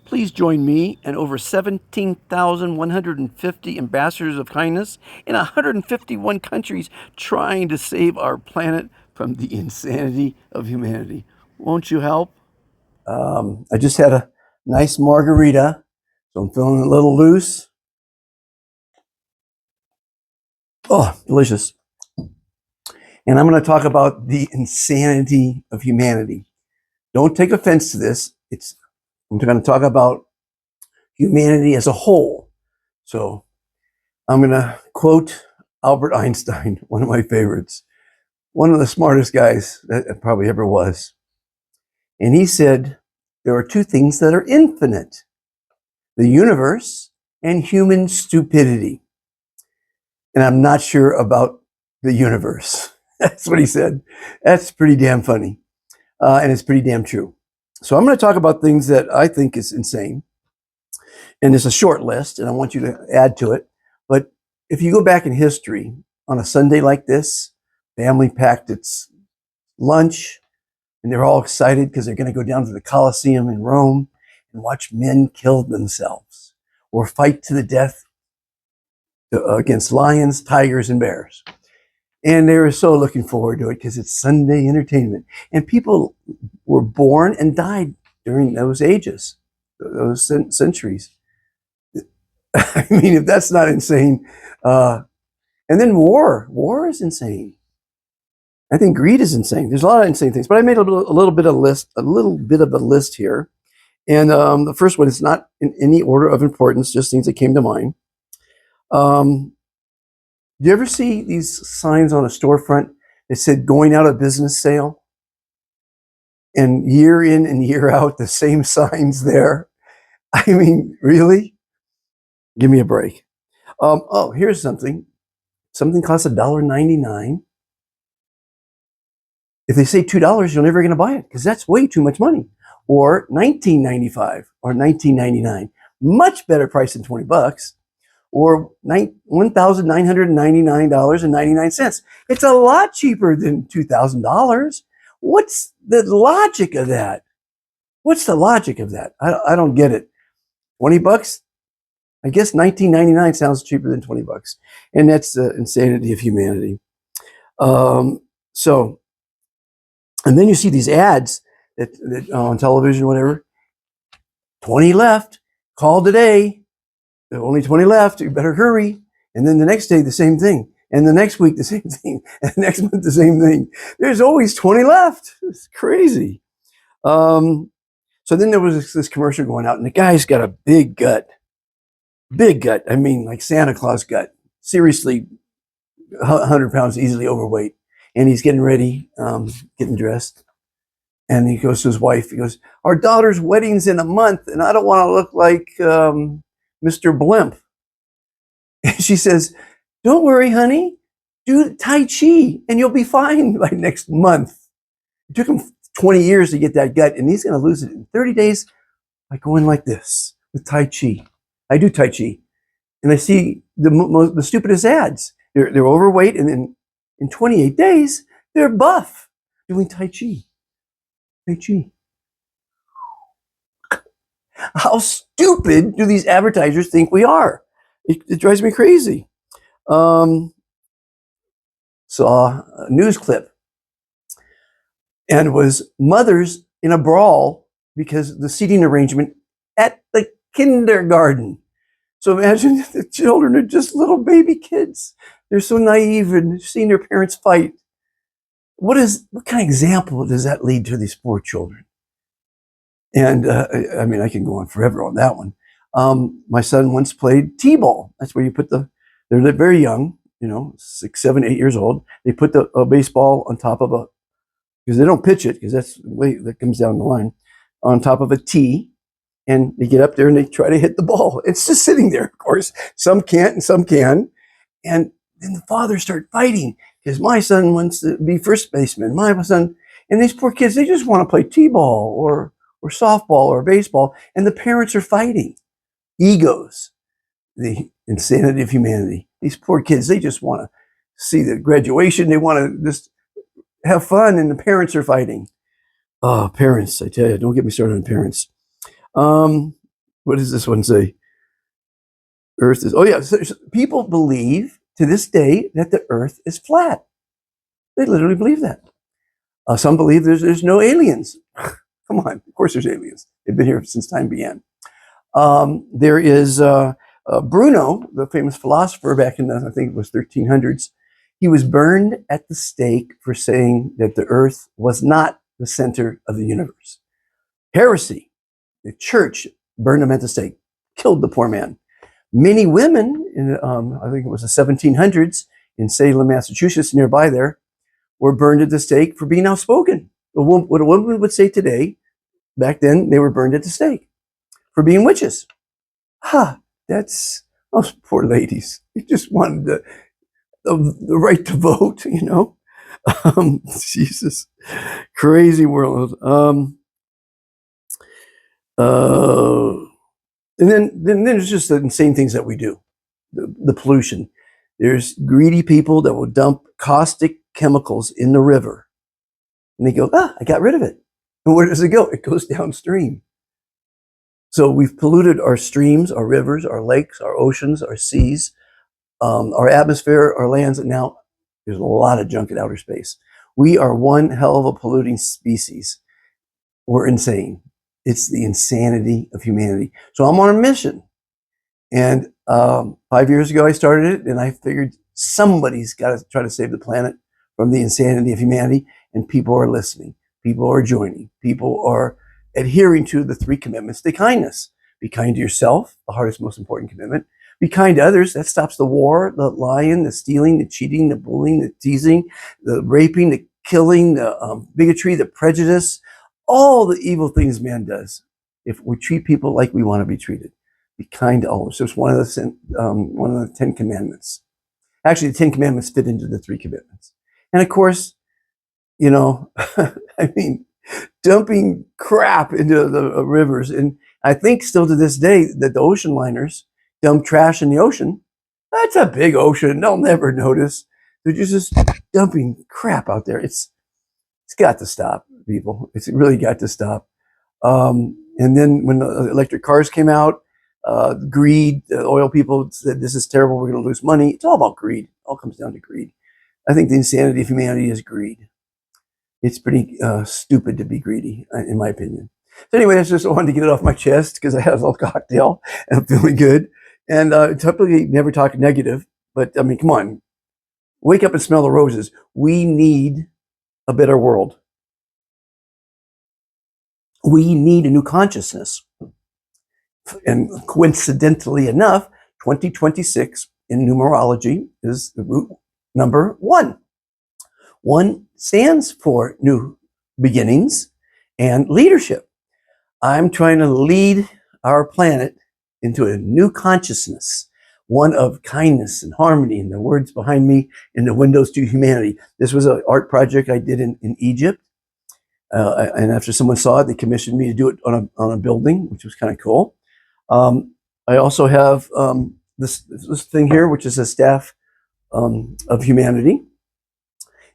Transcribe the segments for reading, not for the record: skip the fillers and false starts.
Please join me and over 17,150 ambassadors of kindness in 151 countries trying to save our planet from the insanity of humanity. Won't you help? I just had a nice margarita, so I'm feeling a little loose. Oh, delicious. And I'm going to talk about the insanity of humanity. Don't take offense to this. I'm going to talk about humanity as a whole. So I'm going to quote Albert Einstein, one of my favorites, one of the smartest guys that probably ever was. And he said, there are two things that are infinite: the universe and human stupidity. And I'm not sure about the universe. That's what he said. That's pretty damn funny. And it's pretty damn true. So I'm going to talk about things that I think is insane. And it's a short list, and I want you to add to it. But if you go back in history, on a Sunday like this, family packed its lunch, and they're all excited because they're going to go down to the Colosseum in Rome and watch men kill themselves or fight to the death against lions, tigers, and bears. And they were so looking forward to it because it's Sunday entertainment. And people were born and died during those ages, those centuries. I mean, if that's not insane. And then war is insane. I think greed is insane. There's a lot of insane things, but I made a little bit of a list here. And the first one is not in any order of importance, just things that came to mind. Do you ever see these signs on a storefront that said going out of business sale? And year in and year out, the same signs there. I mean, really? Give me a break. Oh, here's something. Something costs $1.99. If they say $2, you're never going to buy it because that's way too much money. Or $19.95 or $19.99. Much better price than $20. Or $1,999.99. It's a lot cheaper than $2,000. What's the logic of that? What's the logic of that? I don't get it. $20? I guess $19.99 sounds cheaper than $20. And that's the insanity of humanity. And then you see these ads that on television, whatever. 20 left. Call today. There are only 20 left. You better hurry. And then the next day, the same thing. And the next week, the same thing. And the next month, the same thing. There's always 20 left. It's crazy. So then there was this commercial going out, and the guy's got a big gut. Big gut. I mean, like Santa Claus gut. Seriously, 100 pounds, easily overweight. And he's getting ready, getting dressed. And he goes to his wife. He goes, our daughter's wedding's in a month, and I don't want to look like Mr. Blimp. And she says, don't worry, honey. Do Tai Chi, and you'll be fine by next month. It took him 20 years to get that gut, and he's going to lose it in 30 days by going like this with Tai Chi. I do Tai Chi, and I see the stupidest ads. They're overweight, and then in 28 days, they're buff doing Tai Chi. Tai Chi. How stupid do these advertisers think we are? It drives me crazy. Saw a news clip, and it was mothers in a brawl because the seating arrangement at the kindergarten. So imagine the children are just little baby kids. They're so naive and seeing their parents fight. What kind of example does that lead to these poor children? And I mean, I can go on forever on that one. My son once played T-ball. That's where you put they're very young, 6, 7, 8 years old. They put a baseball on top of because they don't pitch it, because that's the way that comes down the line, on top of a tee. And they get up there and they try to hit the ball. It's just sitting there, of course. Some can't and some can. And then the fathers start fighting because my son wants to be first baseman. My son, and these poor kids, they just want to play T-ball or softball or baseball. And the parents are fighting. Egos, the insanity of humanity. These poor kids, they just want to see the graduation. They want to just have fun, and the parents are fighting. Oh, parents, I tell you, don't get me started on parents. What does this one say? Earth is, oh yeah, so people believe to this day that the earth is flat. They literally believe that. Some believe there's no aliens. Come on, of course there's aliens. They've been here since time began. There is Bruno, the famous philosopher back in the, I think it was 1300s. He was burned at the stake for saying that the earth was not the center of the universe. Heresy. The church burned him at the stake, killed the poor man. Many women, in I think it was the 1700s, in Salem, Massachusetts, nearby there, were burned at the stake for being outspoken. What a woman would say today, back then, they were burned at the stake for being witches. That's, those poor ladies. They just wanted the right to vote, you know. Jesus, crazy world. And then there's just the insane things that we do. The pollution. There's greedy people that will dump caustic chemicals in the river. And they go, I got rid of it. And where does it go? It goes downstream. So we've polluted our streams, our rivers, our lakes, our oceans, our seas, our atmosphere, our lands, and now there's a lot of junk in outer space. We are one hell of a polluting species. We're insane. It's the insanity of humanity. So I'm on a mission. And 5 years ago I started it, and I figured somebody's got to try to save the planet from the insanity of humanity, and people are listening. People are joining. People are adhering to the 3 commitments to kindness. Be kind to yourself, the hardest, most important commitment. Be kind to others. That stops the war, the lying, the stealing, the cheating, the bullying, the teasing, the raping, the killing, the bigotry, the prejudice, all the evil things man does. If we treat people like we want to be treated, be kind to all. So it's one of the 10 commandments. Actually, the 10 commandments fit into the 3 commitments. And of course, you know, I mean, dumping crap into the rivers. And I think still to this day that the ocean liners dump trash in the ocean. That's a big ocean. They'll never notice. They're just dumping crap out there. It's got to stop, people. It's really got to stop. And then when the electric cars came out, greed, the oil people said, this is terrible, we're going to lose money. It's all about greed. It all comes down to greed. I think the insanity of humanity is greed. It's pretty stupid to be greedy, in my opinion. So anyway, I just wanted to get it off my chest because I had a little cocktail and I'm feeling good. And typically never talk negative, but I mean, come on. Wake up and smell the roses. We need a better world. We need a new consciousness. And coincidentally enough, 2026 in numerology is the root number 1. 1 stands for new beginnings and leadership. I'm trying to lead our planet into a new consciousness, one of kindness and harmony, and the words behind me in the windows to humanity. This was an art project I did in Egypt. And after someone saw it, they commissioned me to do it on a building, which was kind of cool. I also have this thing here, which is a staff of humanity.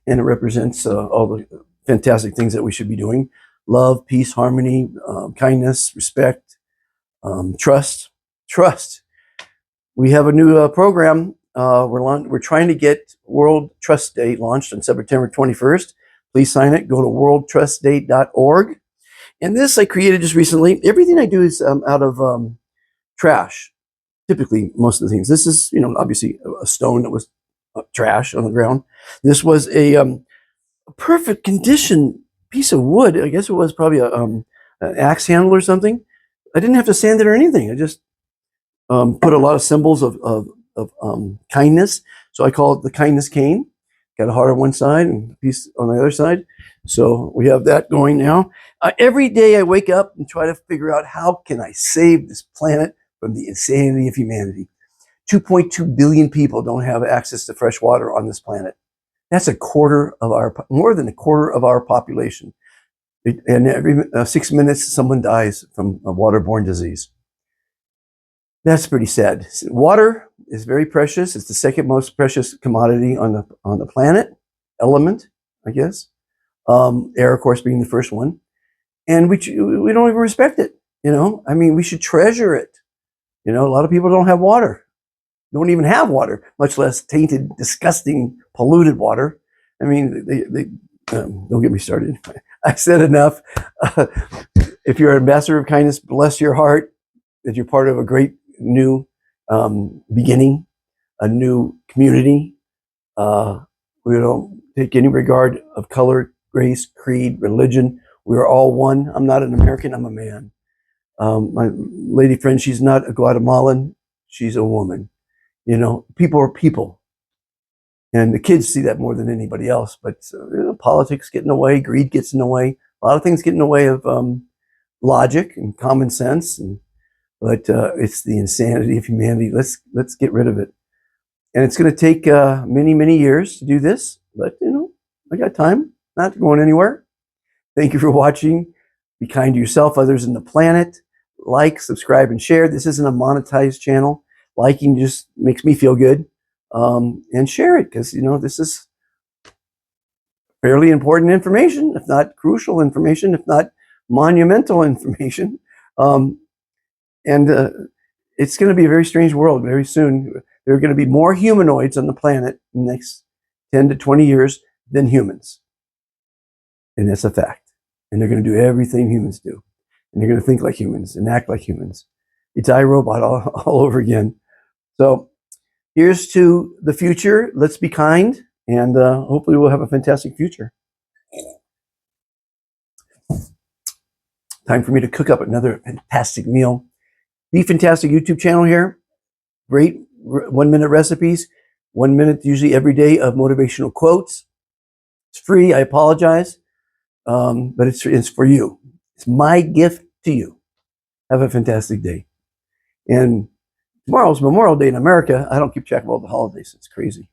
And it represents all the fantastic things that we should be doing. Love, peace, harmony, kindness, respect, trust. We have a new program. We're trying to get World Trust Day launched on September 21st. Please sign it. Go to worldtrustday.org. And this I created just recently. Everything I do is out of trash. Typically, most of the things. This is, obviously a stone that was trash on the ground. This was a perfect condition piece of wood. I guess it was probably an axe handle or something. I didn't have to sand it or anything. I just put a lot of symbols of kindness. So I call it the kindness cane. Got a heart on one side and a piece on the other side. So we have that going now. Every day I wake up and try to figure out how can I save this planet from the insanity of humanity. 2.2 billion people don't have access to fresh water on this planet. That's more than a quarter of our population. And every 6 minutes, someone dies from a waterborne disease. That's pretty sad. Water is very precious. It's the second most precious commodity on the planet, element, I guess. Air, of course, being the first one. And we don't even respect it. I mean, we should treasure it. A lot of people don't have water, don't even have water, much less tainted, disgusting, polluted water. I mean, don't get me started. I said enough. If you're an ambassador of kindness, bless your heart that you're part of a great new beginning, a new community. We don't take any regard of color, race, creed, religion. We are all one. I'm not an American, I'm a man. My lady friend, she's not a Guatemalan, she's a woman. People are people. And the kids see that more than anybody else. But politics get in the way, greed gets in the way. A lot of things get in the way of logic and common sense. But it's the insanity of humanity. Let's get rid of it. And it's going to take many, many years to do this. But, I got time. Not going anywhere. Thank you for watching. Be kind to yourself, others, and the planet. Like, subscribe, and share. This isn't a monetized channel. Liking just makes me feel good. And share it because, this is fairly important information, if not crucial information, if not monumental information. And it's going to be a very strange world very soon. There are going to be more humanoids on the planet in the next 10 to 20 years than humans. And that's a fact. And they're going to do everything humans do. And they're going to think like humans and act like humans. It's iRobot all over again. So here's to the future. Let's be kind. And hopefully we'll have a fantastic future. Time for me to cook up another fantastic meal. Be Fantastic YouTube channel here. Great 1-minute recipes. 1 minute usually every day of motivational quotes. It's free. I apologize. But it's for you. It's my gift to you. Have a fantastic day. And tomorrow's Memorial Day in America. I don't keep track of all the holidays. It's crazy.